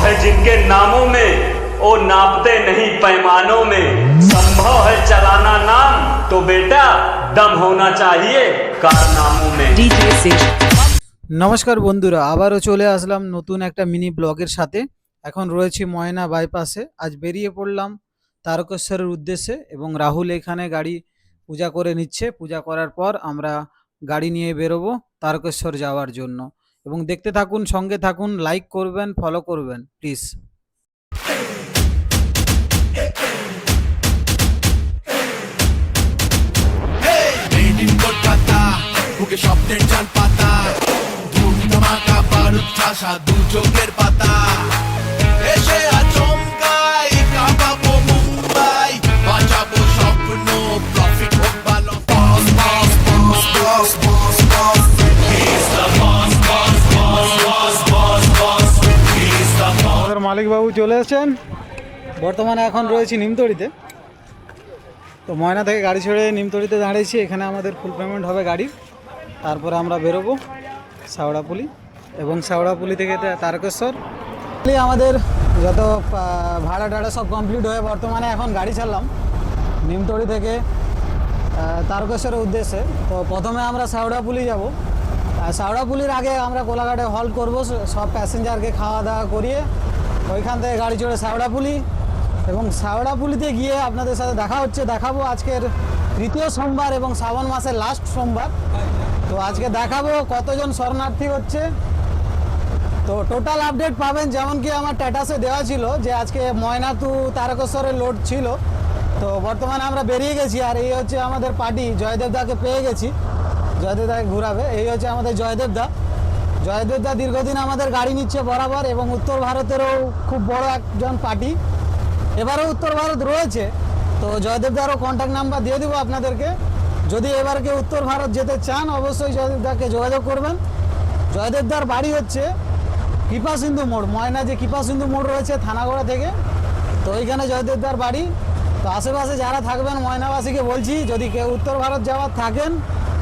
है जिनके नामों में, वो नापते नहीं पैमानों में। संभव है चलाना नाम, तो बेटा दम होना चाहिए कारनामों में। নমস্কার বন্ধুরা, আবারও চলে আসলাম নতুন একটা মিনি ব্লগের সাথে। এখন রয়েছি ময়না বাইপাসে। আজ বেরিয়ে পড়লাম তারকেশ্বরের উদ্দেশ্যে এবং রাহুল এখানে গাড়ি পূজা করে নিচ্ছে। পূজা করার পর আমরা গাড়ি নিয়ে বেরোবো তারকেশ্বর যাওয়ার জন্য। এবং দেখতে থাকুন, সঙ্গে থাকুন, লাইক করবেন, ফলো করবেন প্লিজ। স্বপ্নের চাল পাতা, ধূম ধামাকা বারুদ ঠাসা দু চোখের পাতা, এসে আচমকাই কাঁপাবো মুম্বাই, বাঁচাবো স্বপ্ন, প্রফিট হোক ভালো। বস বস বস বস বস বস, he's the boss boss boss boss boss boss, he's the boss। আমাদের মালিক বাবু চলে এসেছেন। বর্তমানে এখন রয়েছি নিমতড়িতে। তো ময়না থেকে গাড়ি ছেড়ে নিমতড়িতে দাঁড়িয়েছি। এখানে আমাদের ফুল পেমেন্ট হবে গাড়ির। তারপরে আমরা বেরোবো শেওড়াপুলি এবং শেওড়াপুলি থেকে তারকেশ্বর। আমাদের যত ভাড়া টাড়া সব কমপ্লিট হয়ে বর্তমানে এখন গাড়ি ছাড়লাম নিমতড়ি থেকে তারকেশ্বরের উদ্দেশ্যে। তো প্রথমে আমরা শেওড়াপুলি যাব। শেওড়াপুলির আগে আমরা কোলাঘাটে হল্ট করব, সব প্যাসেঞ্জারকে খাওয়া দাওয়া করিয়ে ওইখান থেকে গাড়ি চড়ে শেওড়াপুলি। এবং শেওড়াপুলিতে গিয়ে আপনাদের সাথে দেখাবো আজকের তৃতীয় সোমবার এবং শ্রাবণ মাসের লাস্ট সোমবার। তো আজকে দেখাবো কতজন শরণার্থী হচ্ছে। তো টোটাল আপডেট পাবেন, যেমন কি আমার স্ট্যাটাসে দেওয়া ছিল যে আজকে ময়না টু তারকেশ্বরের লোড ছিল। তো বর্তমানে আমরা বেরিয়ে গেছি। আর এই হচ্ছে আমাদের পার্টি, জয়দেবদাকে পেয়ে গেছি, জয়দেবদাকে ঘুরাবে। এই হচ্ছে আমাদের জয়দেবদা। জয়দেবদা দীর্ঘদিন আমাদের গাড়ি নিচ্ছে বরাবর এবং উত্তর ভারতেরও খুব বড় একজন পার্টি। এবারেও উত্তর ভারত রয়েছে। তো জয়দেবদারও কন্ট্যাক্ট নাম্বার দিয়ে দেবো আপনাদেরকে। যদি এবার কেউ উত্তর ভারত যেতে চান অবশ্যই জয়দেবদাকে যোগাযোগ করবেন। জয়দেবদার বাড়ি হচ্ছে কৃপা সিন্ধু মোড়, ময়না যে কৃপা সিন্ধু মোড় রয়েছে থানাগড়া থেকে, তো ওইখানে জয়দেবদার বাড়ি। তো আশেপাশে যারা থাকবেন ময়নাবাসীকে বলছি, যদি কেউ উত্তর ভারত যাওয়ার থাকেন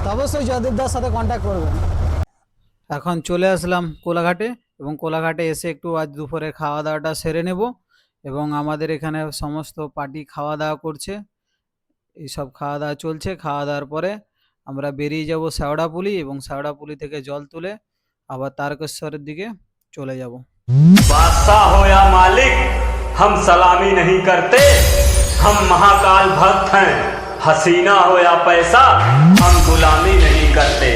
তো অবশ্যই জয়দেবদার সাথে কন্ট্যাক্ট করবেন। এখন চলে আসলাম কোলাঘাটে এবং কোলাঘাটে এসে একটু আজ দুপুরে খাওয়া দাওয়াটা সেরে নেব। এবং আমাদের এখানে সমস্ত পার্টি খাওয়া দাওয়া করছে, এইসব খাওয়া দাওয়া চলছে। খাওয়া দাওয়ার পরে আমরা বেরিয়ে যাব শেওড়াপুলি এবং শেওড়াপুলি থেকে জল তুলে আবার তারকেশ্বরের দিকে চলে যাব। बादशाह हो या मालिक हम सलामी नहीं करते, हम महाकाल भक्त हैं। हसीना हो या पैसा हम गुलामी नहीं करते।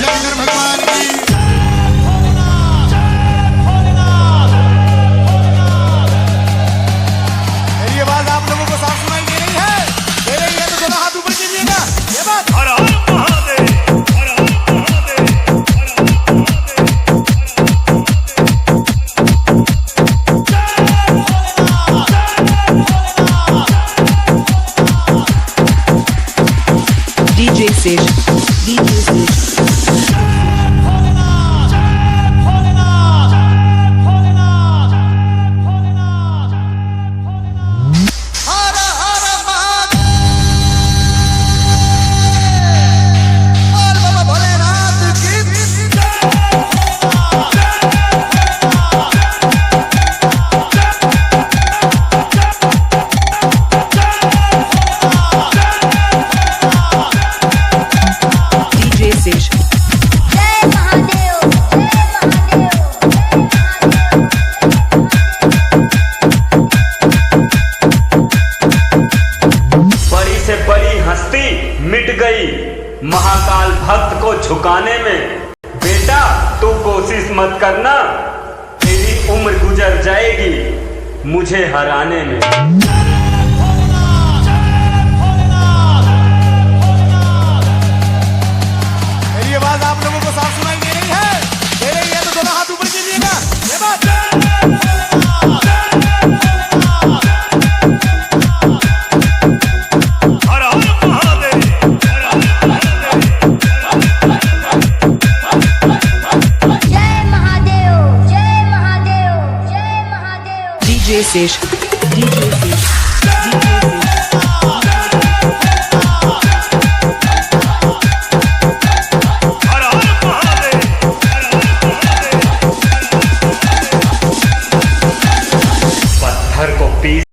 शंकर भगवान की मेरी आवाज आप लोगों को साफ सुनाई दे रही है? दे रही है तो दोनों हाथ ऊपर कीजिएगा। ये बात हर हर महादेव, हर हर महादेव, हर हर महादेव। DJ Sej. मिट गई महाकाल भक्त को झुकाने में। बेटा तू कोशिश मत करना, तेरी उम्र गुजर जाएगी मुझे हराने में। मेरी आवाज आप लोगों को साफ सुनाई दे रही है? दे रही है तो दोनों हाथ ऊपर कीजिएगा। ये बात DJ Sej. DJ Sej. घर को पीस